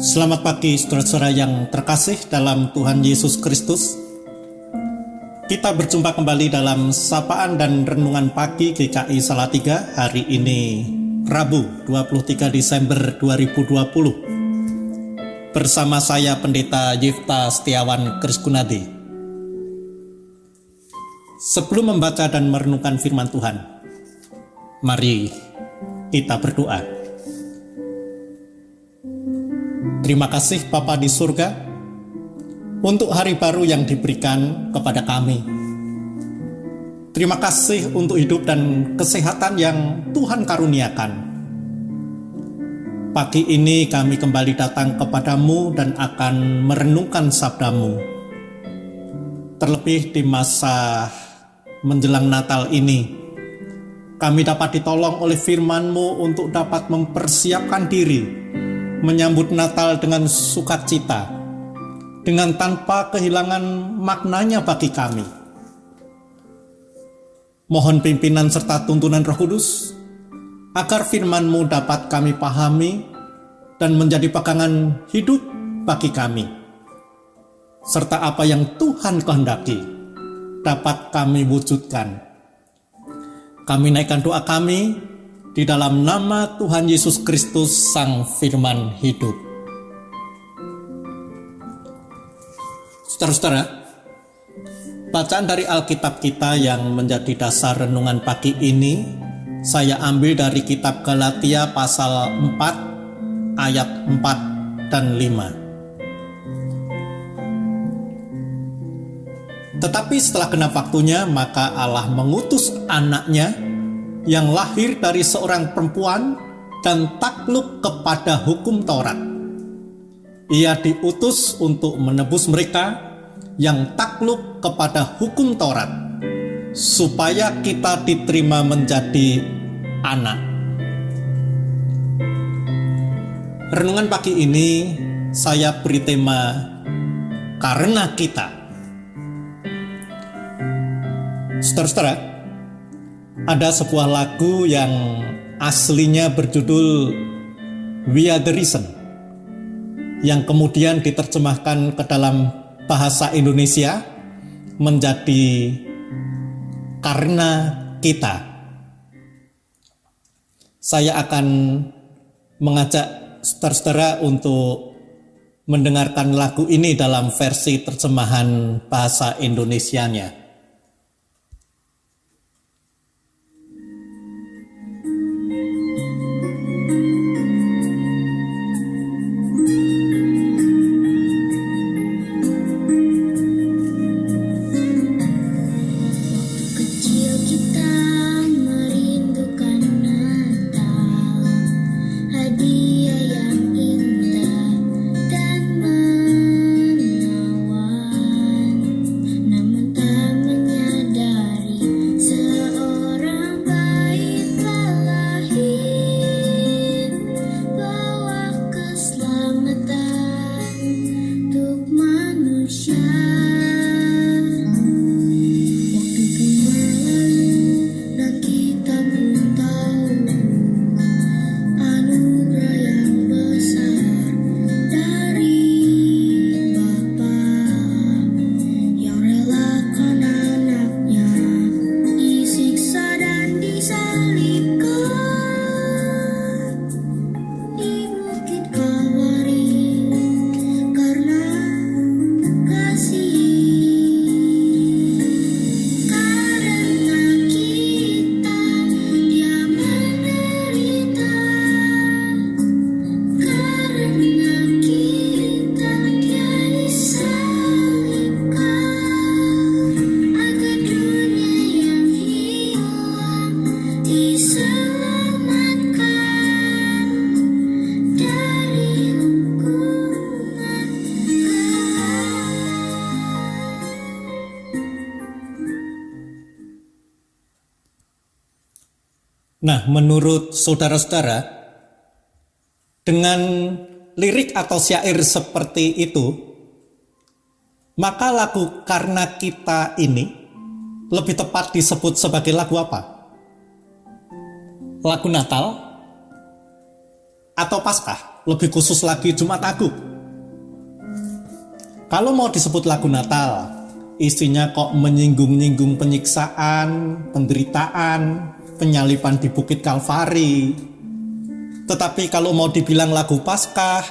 Selamat pagi saudara-saudara yang terkasih dalam Tuhan Yesus Kristus. Kita berjumpa kembali dalam sapaan dan renungan pagi GKI Salatiga hari ini Rabu 23 Desember 2020. Bersama saya Pendeta Yifta Setiawan Kriskunadi. Sebelum membaca dan merenungkan firman Tuhan, mari kita berdoa. Terima kasih Bapa di surga untuk hari baru yang diberikan kepada kami. Terima kasih untuk hidup dan kesehatan yang Tuhan karuniakan. Pagi ini kami kembali datang kepadamu dan akan merenungkan sabdamu. Terlebih di masa menjelang Natal ini, kami dapat ditolong oleh firman-Mu untuk dapat mempersiapkan diri menyambut Natal dengan sukacita, dengan tanpa kehilangan maknanya bagi kami. Mohon pimpinan serta tuntunan Roh Kudus, agar firman-Mu dapat kami pahami dan menjadi pegangan hidup bagi kami, serta apa yang Tuhan kehendaki dapat kami wujudkan. Kami naikkan doa kami di dalam nama Tuhan Yesus Kristus, Sang Firman Hidup. Saudara-saudara, bacaan dari Alkitab kita yang menjadi dasar renungan pagi ini, saya ambil dari kitab Galatia pasal 4, ayat 4 dan 5. Tetapi setelah genap waktunya, maka Allah mengutus anaknya yang lahir dari seorang perempuan dan takluk kepada hukum Taurat. Ia diutus untuk menebus mereka yang takluk kepada hukum Taurat, supaya kita diterima menjadi anak. Renungan pagi ini saya beri tema karena kita. Saudara-saudara, ada sebuah lagu yang aslinya berjudul We Are The Reason, yang kemudian diterjemahkan ke dalam bahasa Indonesia menjadi Karena Kita. Saya akan mengajak saudara-saudara untuk mendengarkan lagu ini dalam versi terjemahan bahasa Indonesianya. Nah, menurut saudara-saudara, dengan lirik atau syair seperti itu, maka lagu Karena Kita ini lebih tepat disebut sebagai lagu apa? Lagu Natal atau Paskah, lebih khusus lagi Jumat Agung. Kalau mau disebut lagu Natal, isinya kok menyinggung-nyinggung penyiksaan, penderitaan, penyaliban di Bukit Kalvari. Tetapi kalau mau dibilang lagu Paskah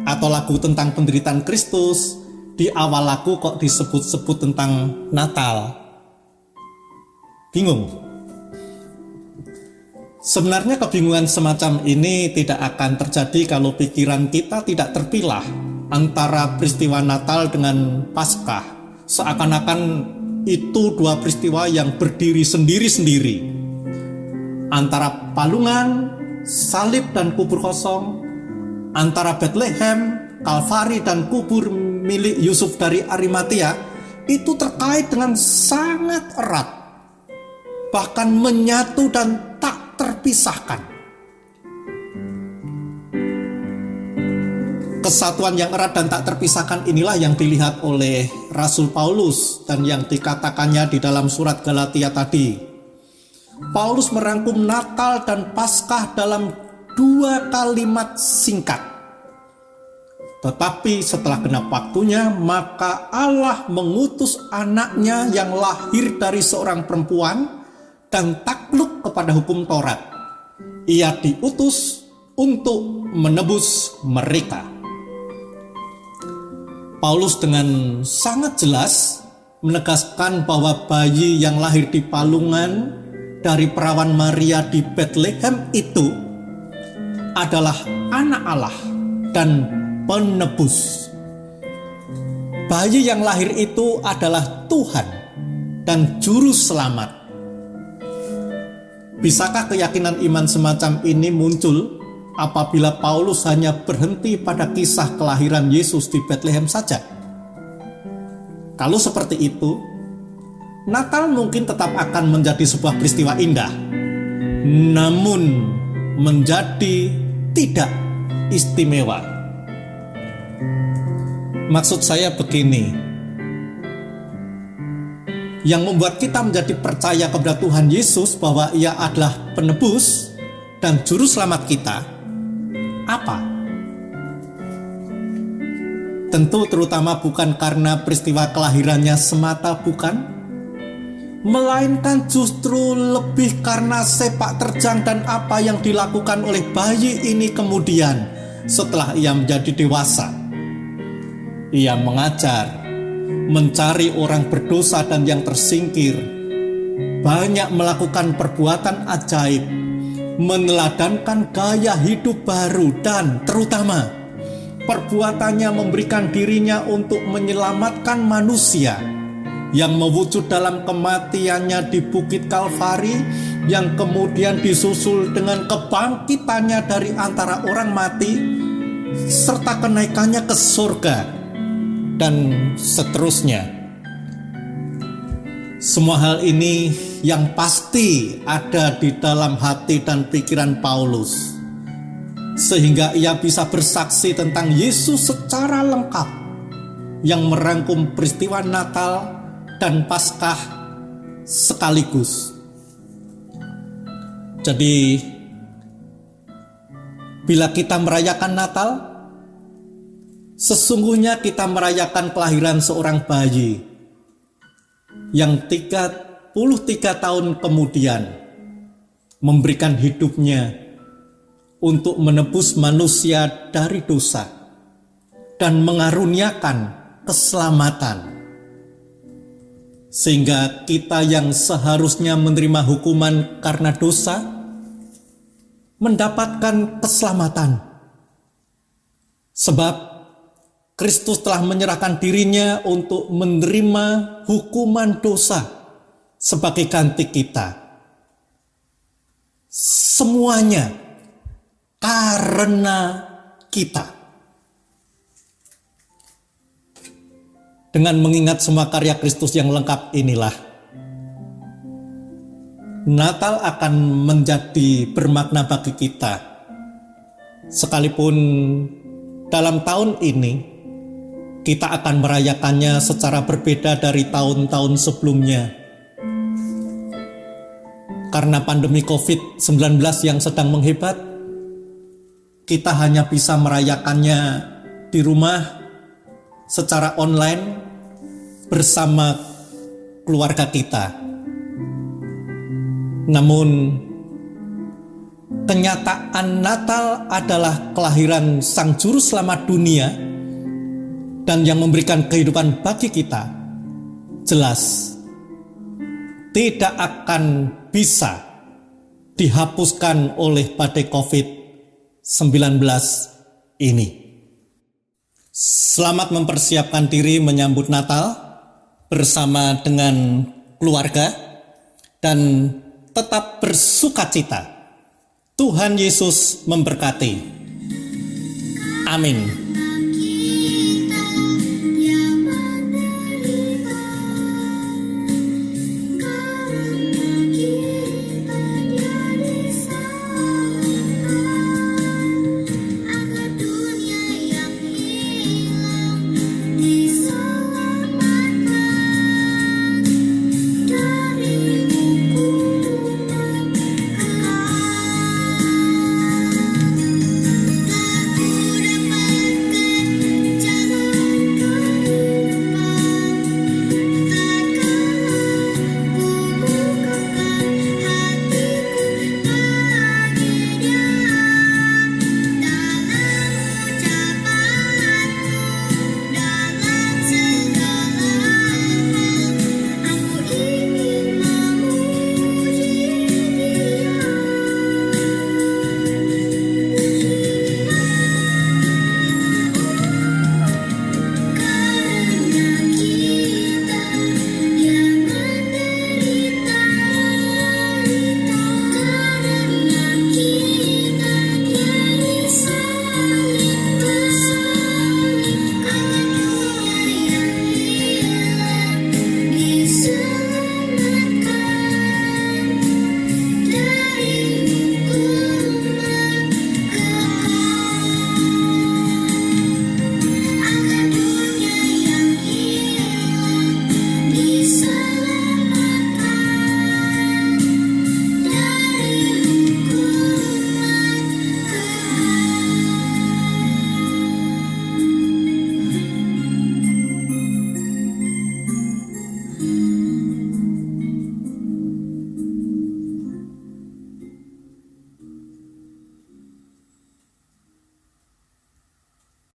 atau lagu tentang penderitaan Kristus, di awal lagu kok disebut-sebut tentang Natal. Bingung. Sebenarnya kebingungan semacam ini tidak akan terjadi kalau pikiran kita tidak terpilah antara peristiwa Natal dengan Paskah. Seakan-akan itu dua peristiwa yang berdiri sendiri-sendiri. Antara palungan, salib dan kubur kosong, antara Bethlehem, Kalvari dan kubur milik Yusuf dari Arimatea, itu terkait dengan sangat erat, bahkan menyatu dan tak terpisahkan. Kesatuan yang erat dan tak terpisahkan inilah yang dilihat oleh Rasul Paulus dan yang dikatakannya di dalam surat Galatia tadi. Paulus merangkum Natal dan Paskah dalam 2 kalimat singkat. Tetapi setelah genap waktunya, maka Allah mengutus anaknya yang lahir dari seorang perempuan dan takluk kepada hukum Taurat. Ia diutus untuk menebus mereka. Paulus dengan sangat jelas menegaskan bahwa bayi yang lahir di palungan dari perawan Maria di Bethlehem itu adalah anak Allah dan penebus. Bayi yang lahir itu adalah Tuhan dan juru selamat. Bisakah keyakinan iman semacam ini muncul apabila Paulus hanya berhenti pada kisah kelahiran Yesus di Bethlehem saja? Kalau seperti itu, Natal mungkin tetap akan menjadi sebuah peristiwa indah, namun menjadi tidak istimewa. Maksud saya begini, yang membuat kita menjadi percaya kepada Tuhan Yesus bahwa Ia adalah penebus dan juru selamat kita, apa? Tentu terutama bukan karena peristiwa kelahirannya semata, bukan, melainkan justru lebih karena sepak terjang dan apa yang dilakukan oleh bayi ini kemudian setelah ia menjadi dewasa. Ia mengajar, mencari orang berdosa dan yang tersingkir, banyak melakukan perbuatan ajaib, meneladankan gaya hidup baru, dan terutama perbuatannya memberikan dirinya untuk menyelamatkan manusia yang mewujud dalam kematiannya di Bukit Kalvari, yang kemudian disusul dengan kebangkitannya dari antara orang mati serta kenaikannya ke surga, dan seterusnya. Semua hal ini yang pasti ada di dalam hati dan pikiran Paulus, sehingga ia bisa bersaksi tentang Yesus secara lengkap, yang merangkum peristiwa Natal dan Paskah sekaligus. Jadi, bila kita merayakan Natal, sesungguhnya kita merayakan kelahiran seorang bayi yang 33 tahun kemudian memberikan hidupnya untuk menebus manusia dari dosa dan mengaruniakan keselamatan, sehingga kita yang seharusnya menerima hukuman karena dosa mendapatkan keselamatan. Sebab Kristus telah menyerahkan dirinya untuk menerima hukuman dosa sebagai ganti kita. Semuanya karena kita. Dengan mengingat semua karya Kristus yang lengkap inilah, Natal akan menjadi bermakna bagi kita. Sekalipun dalam tahun ini kita akan merayakannya secara berbeda dari tahun-tahun sebelumnya. Karena pandemi COVID-19 yang sedang menghebat, kita hanya bisa merayakannya di rumah secara online bersama keluarga kita. Namun kenyataan Natal adalah kelahiran Sang Juru Selamat dunia dan yang memberikan kehidupan bagi kita. Jelas tidak akan bisa dihapuskan oleh badai COVID-19 ini. Selamat mempersiapkan diri menyambut Natal bersama dengan keluarga dan tetap bersukacita. Tuhan Yesus memberkati. Amin.